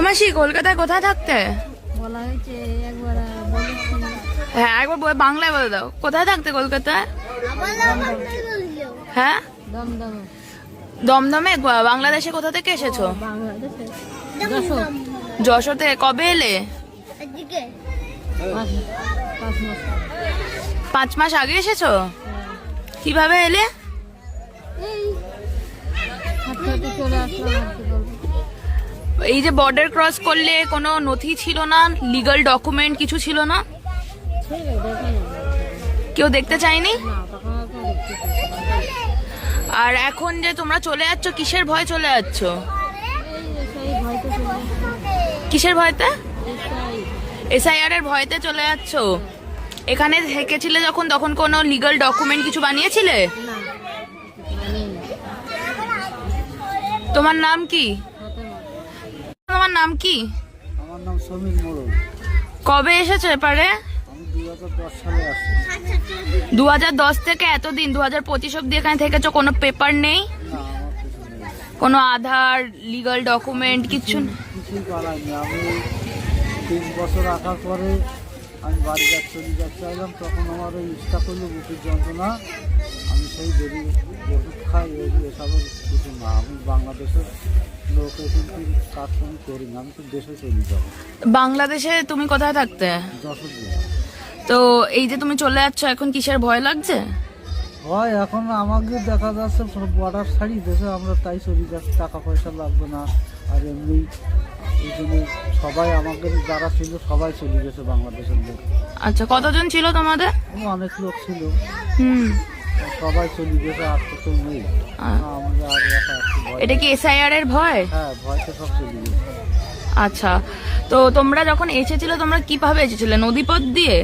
মাসি কলকাতায় কোথায় থাকতে? বলা হয়েছে একবার বলেছি। হ্যাঁ একবার বাংলায় বলে দাও, কোথায় থাকতে কলকাতায়? হ্যাঁ দমদমে। দমদমে। বাংলাদেশে কোথা থেকে এসেছো? বাংলাদেশে যশোর থেকে। কবে এলে? 5 মাস। 5 মাস আগে এসেছো? কিভাবে এলে? এই হাঁটতে চলে আসলাম আর কি বলবো। এই যে বর্ডার ক্রস করলে কোনো নথি ছিল না, লিগ্যাল ডকুমেন্ট কিছু ছিল না? ছেলে দেখে কেউ দেখতে চায়নি? না, তখন আর কেউ দেখতে চাইছে না। আর এখন যে তোমরা চলে যাচ্ছ, কিসের ভয় চলে যাচ্ছ? এই সেই ভয়তে চলে আসলাম। কিসের ভয়তে? এটাই। এসআইআর এর ভয়তে চলে যাচ্ছ? এখানে থেকেছিলে যখন, তখন কোনো লিগ্যাল ডকুমেন্ট কিছু বানিয়েছিলে? না মানে তোমার নাম কি? ফাতেমা। তোমার নাম কি? আমার নাম সমীর মোড়ল। কবে এসেছো এপারে? আমি 2010 সালে আসি। 2010 থেকে এতদিন 2025 অব্দি এখানে থেকেছো, কোনো পেপার নেই? না, আমার কিছু নেই, কোনো আধার, লিগ্যাল ডকুমেন্ট কিছু নেই? কিছুই পালাইনি। আমি 3 বছর রাখার পরে আমি বাড়ি চলে যাচ্ছিলাম, তখন আমার ওই ইচ্ছা করলো বুকের যন্ত্রণা, আমি সেই দেরি ওষুধ খাই, এসবের কিছু না। আমি বাংলাদেশের লোকে কিন্তু কাজ আমি করি না, আমি তো দেশে চলে যাবো। বাংলাদেশে তুমি কোথায় থাকতে? যশোর জেলা। তো এই যে তুমি চলে যাচ্ছ, এখন কিসের ভয় লাগছে? হয় এখন আমাকে দেখা যাচ্ছে বর্ডার ছাড়ি দেশে আমরা তাই চলে যাচ্ছি, টাকা পয়সা লাগবে না। আর এমনি এই জন্য সবাই আমাদের যারা ছিল সবাই চলে গেছে বাংলাদেশের লোক। আচ্ছা, কতজন ছিল তোমাদের? অনেক লোক ছিল, হুম। সবাই চলে গেছে, আর তো কেউ নেই। আমরা আর একা একটু ভয়। এটা কি এসআইআর এর ভয়? হ্যাঁ, ভয়তে সব চলে গেছে। আচ্ছা, তো তোমরা যখন এসেছিলে তোমরা কিভাবে এসেছিলে? নদীপথ দিয়ে?